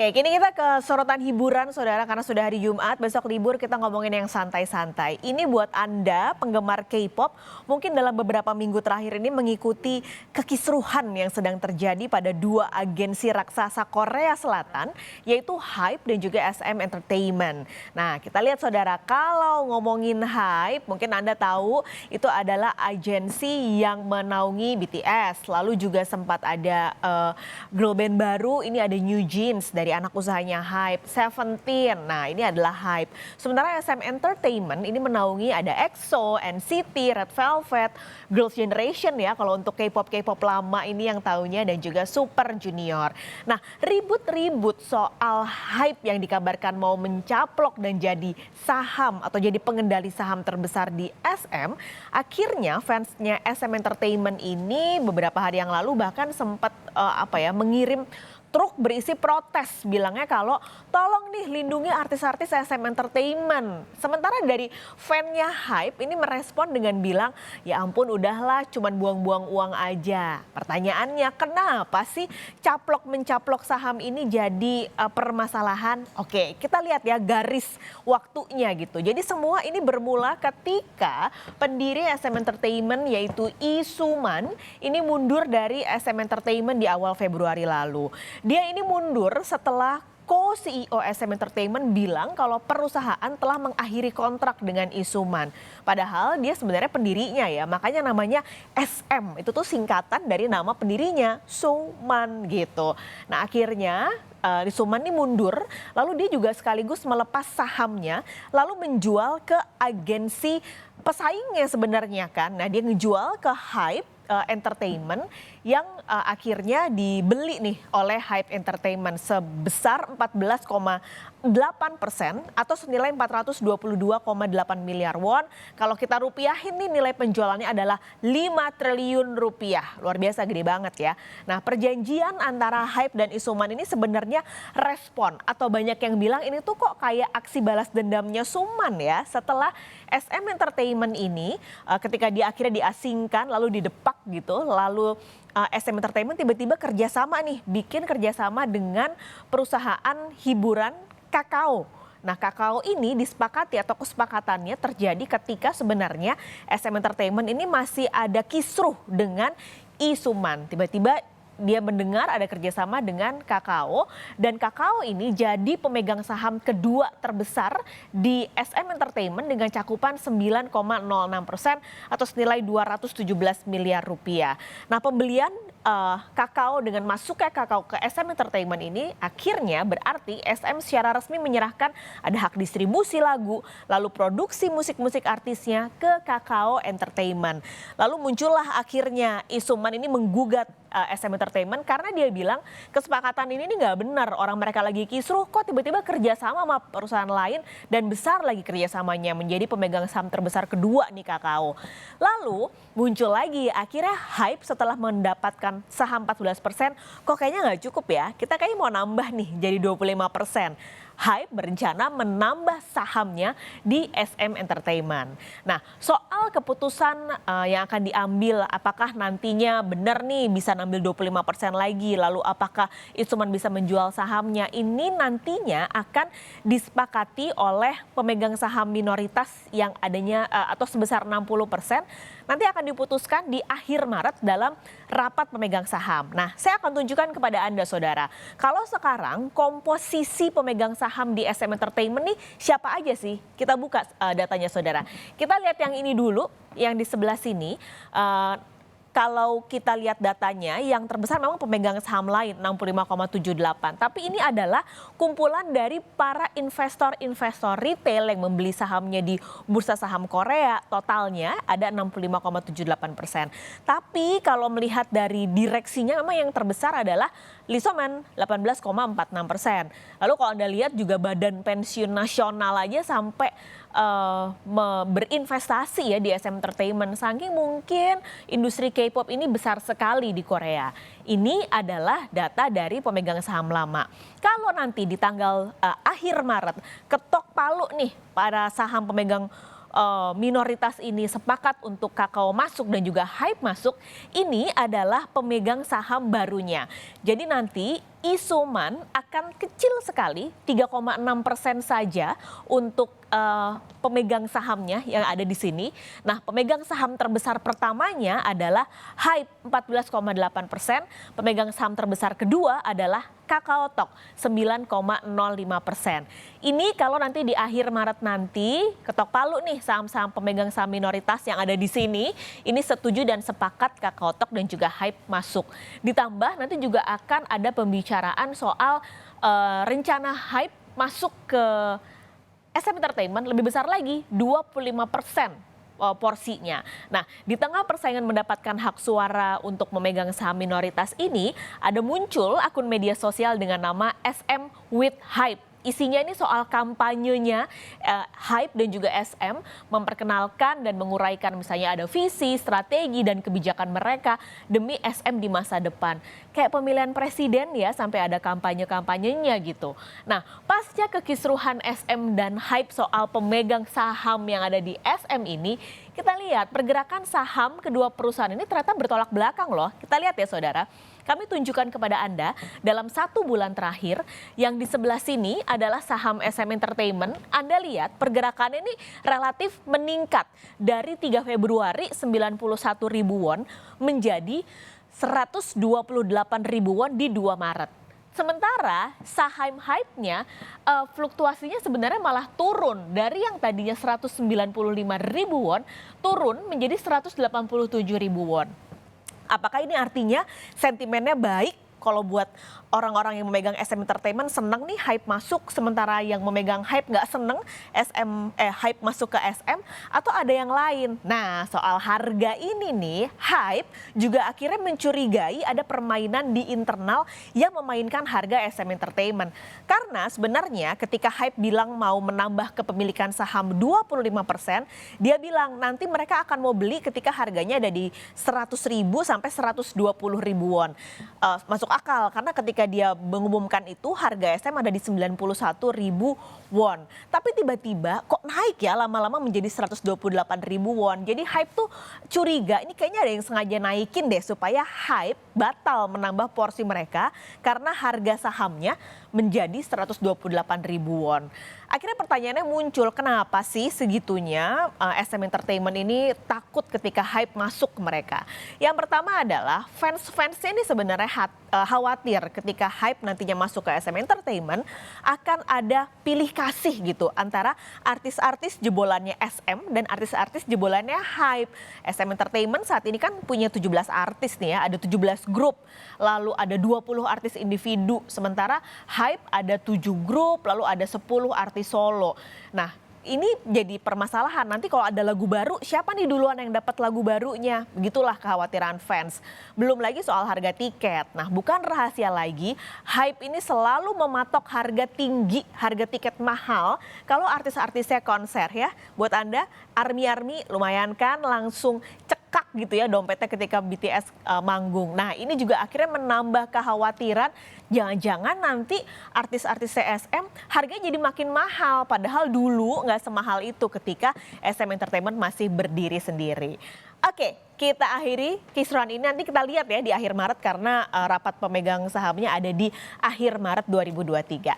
Oke, kini kita ke sorotan hiburan, Saudara, karena sudah hari Jumat, besok libur kita ngomongin yang santai-santai. Ini buat Anda penggemar K-pop, mungkin dalam beberapa minggu terakhir ini mengikuti kekisruhan yang sedang terjadi pada dua agensi raksasa Korea Selatan, yaitu HYBE dan juga SM Entertainment. Nah, kita lihat Saudara, kalau ngomongin HYBE, mungkin Anda tahu itu adalah agensi yang menaungi BTS, lalu juga sempat ada girl band baru, ini ada New Jeans dari anak usahanya HYBE, Seventeen. Nah, ini adalah HYBE. Sementara SM Entertainment ini menaungi ada EXO, NCT, Red Velvet, Girls' Generation ya kalau untuk K-pop lama ini yang taunya, dan juga Super Junior. Nah, ribut-ribut soal HYBE yang dikabarkan mau mencaplok dan jadi saham atau jadi pengendali saham terbesar di SM, akhirnya fansnya SM Entertainment ini beberapa hari yang lalu bahkan sempat mengirim truk berisi protes, bilangnya kalau tolong nih lindungi artis-artis SM Entertainment. Sementara dari fannya HYBE ini merespon dengan bilang, ya ampun udahlah cuman buang-buang uang aja. Pertanyaannya, kenapa sih mencaplok saham ini jadi permasalahan? Oke, kita lihat ya garis waktunya gitu. Jadi semua ini bermula ketika pendiri SM Entertainment yaitu Lee Soo-man ini mundur dari SM Entertainment di awal Februari lalu. Dia ini mundur setelah co-CEO SM Entertainment bilang kalau perusahaan telah mengakhiri kontrak dengan Lee Soo-man. Padahal dia sebenarnya pendirinya ya, makanya namanya SM. Itu tuh singkatan dari nama pendirinya, Soo-man gitu. Nah akhirnya Lee Soo-man ini mundur, lalu dia juga sekaligus melepas sahamnya, lalu menjual ke agensi pesaingnya sebenarnya kan. Nah dia ngejual ke HYBE Entertainment yang akhirnya dibeli nih oleh HYBE Entertainment sebesar 14,8% atau senilai 422,8 miliar won. Kalau kita rupiahin nih nilai penjualannya adalah 5 triliun rupiah. Luar biasa gede banget ya. Nah perjanjian antara HYBE dan Lee Soo-man ini sebenarnya respon atau banyak yang bilang ini tuh kok kayak aksi balas dendamnya Soo-man ya setelah SM Entertainment ini ketika dia akhirnya diasingkan lalu didepak gitu, lalu SM Entertainment tiba-tiba kerjasama nih, bikin kerjasama dengan perusahaan hiburan Kakao. Nah Kakao ini disepakati atau kesepakatannya terjadi ketika sebenarnya SM Entertainment ini masih ada kisruh dengan Lee Soo-man. Tiba-tiba dia mendengar ada kerjasama dengan Kakao dan Kakao ini jadi pemegang saham kedua terbesar di SM Entertainment dengan cakupan 9,06% atau senilai 217 miliar rupiah. Nah pembelian Kakao dengan masuknya Kakao ke SM Entertainment ini akhirnya berarti SM secara resmi menyerahkan ada hak distribusi lagu, lalu produksi musik-musik artisnya ke Kakao Entertainment. Lalu muncullah akhirnya Lee Soo-man ini menggugat SM Entertainment karena dia bilang kesepakatan ini nggak benar, orang mereka lagi kisruh kok tiba-tiba kerjasama sama perusahaan lain dan besar lagi kerjasamanya menjadi pemegang saham terbesar kedua nih Kakao. Lalu muncul lagi akhirnya HYBE setelah mendapatkan saham 14%, kok kayaknya nggak cukup ya, kita kayaknya mau nambah nih jadi 25%. HYBE berencana menambah sahamnya di SM Entertainment. Nah soal keputusan yang akan diambil apakah nantinya benar nih bisa ngambil 25% lagi, lalu apakah Lee Soo-man bisa menjual sahamnya, ini nantinya akan disepakati oleh pemegang saham minoritas yang adanya atau sebesar 60%, nanti akan diputuskan di akhir Maret dalam rapat pemegang saham. Nah saya akan tunjukkan kepada Anda Saudara, kalau sekarang komposisi pemegang saham di SM Entertainment nih siapa aja sih? Kita buka datanya Saudara. Kita lihat yang ini dulu, yang di sebelah sini. Kalau kita lihat datanya yang terbesar memang pemegang saham lain 65,78. Tapi ini adalah kumpulan dari para investor retail yang membeli sahamnya di bursa saham Korea. Totalnya ada 65,78%. Tapi kalau melihat dari direksinya memang yang terbesar adalah Lee Soo-man 18,46%. Lalu kalau Anda lihat juga Badan Pensiun Nasional aja sampai berinvestasi ya di SM Entertainment. Saking mungkin industri K-pop ini besar sekali di Korea. Ini adalah data dari pemegang saham lama. Kalau nanti di tanggal akhir Maret ketok palu nih para saham pemegang minoritas ini sepakat untuk Kakao masuk dan juga Hype masuk, ini adalah pemegang saham barunya. Jadi nanti isoman akan kecil sekali, 3,6% saja untuk pemegang sahamnya yang ada di sini. Nah, pemegang saham terbesar pertamanya adalah Hype 14,8%, pemegang saham terbesar kedua adalah KakaoTalk 9,05%. Ini kalau nanti di akhir Maret nanti ketok palu nih saham-saham pemegang saham minoritas yang ada di sini, ini setuju dan sepakat KakaoTalk dan juga Hype masuk. Ditambah nanti juga akan ada pembicaraan soal rencana Hype masuk ke SM Entertainment lebih besar lagi, 25% porsinya. Nah, di tengah persaingan mendapatkan hak suara untuk memegang saham minoritas ini, ada muncul akun media sosial dengan nama SM with Hype. Isinya ini soal kampanyenya Hype dan juga SM memperkenalkan dan menguraikan misalnya ada visi, strategi dan kebijakan mereka demi SM di masa depan. Kayak pemilihan presiden ya sampai ada kampanye-kampanyenya gitu. Nah, pasca kekisruhan SM dan Hype soal pemegang saham yang ada di SM ini, kita lihat pergerakan saham kedua perusahaan ini ternyata bertolak belakang loh. Kita lihat ya saudara. Kami tunjukkan kepada Anda dalam 1 bulan terakhir yang di sebelah sini adalah saham SM Entertainment. Anda lihat pergerakannya ini relatif meningkat dari 3 Februari 91 ribu won menjadi 128 ribu won di 2 Maret. Sementara saham Hype-nya fluktuasinya sebenarnya malah turun dari yang tadinya 195 ribu won turun menjadi 187 ribu won. Apakah ini artinya sentimennya baik kalau buat orang-orang yang memegang SM Entertainment senang nih Hype masuk, sementara yang memegang Hype nggak seneng Hype masuk ke SM, atau ada yang lain? Nah, soal harga ini nih, Hype juga akhirnya mencurigai ada permainan di internal yang memainkan harga SM Entertainment. Karena sebenarnya ketika Hype bilang mau menambah kepemilikan saham 25%, dia bilang nanti mereka akan mau beli ketika harganya ada di 100.000 sampai 120.000 won. Masuk akal karena ketika dia mengumumkan itu harga SM ada di 91.000 won. Tapi tiba-tiba kok naik ya lama-lama menjadi 128.000 won. Jadi Hype tuh curiga ini kayaknya ada yang sengaja naikin deh supaya Hype batal menambah porsi mereka karena harga sahamnya menjadi 128.000 won. Akhirnya pertanyaannya muncul, kenapa sih segitunya SM Entertainment ini takut ketika Hype masuk ke mereka? Yang pertama adalah fans-fansnya ini sebenarnya khawatir ketika Hype nantinya masuk ke SM Entertainment akan ada pilih kasih gitu antara artis-artis jebolannya SM dan artis-artis jebolannya Hype. SM Entertainment saat ini kan punya 17 artis nih ya, ada 17 grup, lalu ada 20 artis individu, sementara Hype ada 7 grup, lalu ada 10 artis solo. Nah, ini jadi permasalahan. Nanti kalau ada lagu baru, siapa nih duluan yang dapat lagu barunya? Begitulah kekhawatiran fans. Belum lagi soal harga tiket. Nah, bukan rahasia lagi, Hype ini selalu mematok harga tinggi, harga tiket mahal kalau artis-artisnya konser ya. Buat Anda, ARMY lumayan kan langsung cekak gitu ya dompetnya ketika BTS manggung. Nah, ini juga akhirnya menambah kekhawatiran jangan-jangan nanti artis-artis CSM harganya jadi makin mahal. Padahal dulu nggak semahal itu ketika SM Entertainment masih berdiri sendiri. Oke, kita akhiri kisruhan ini, nanti kita lihat ya di akhir Maret karena rapat pemegang sahamnya ada di akhir Maret 2023.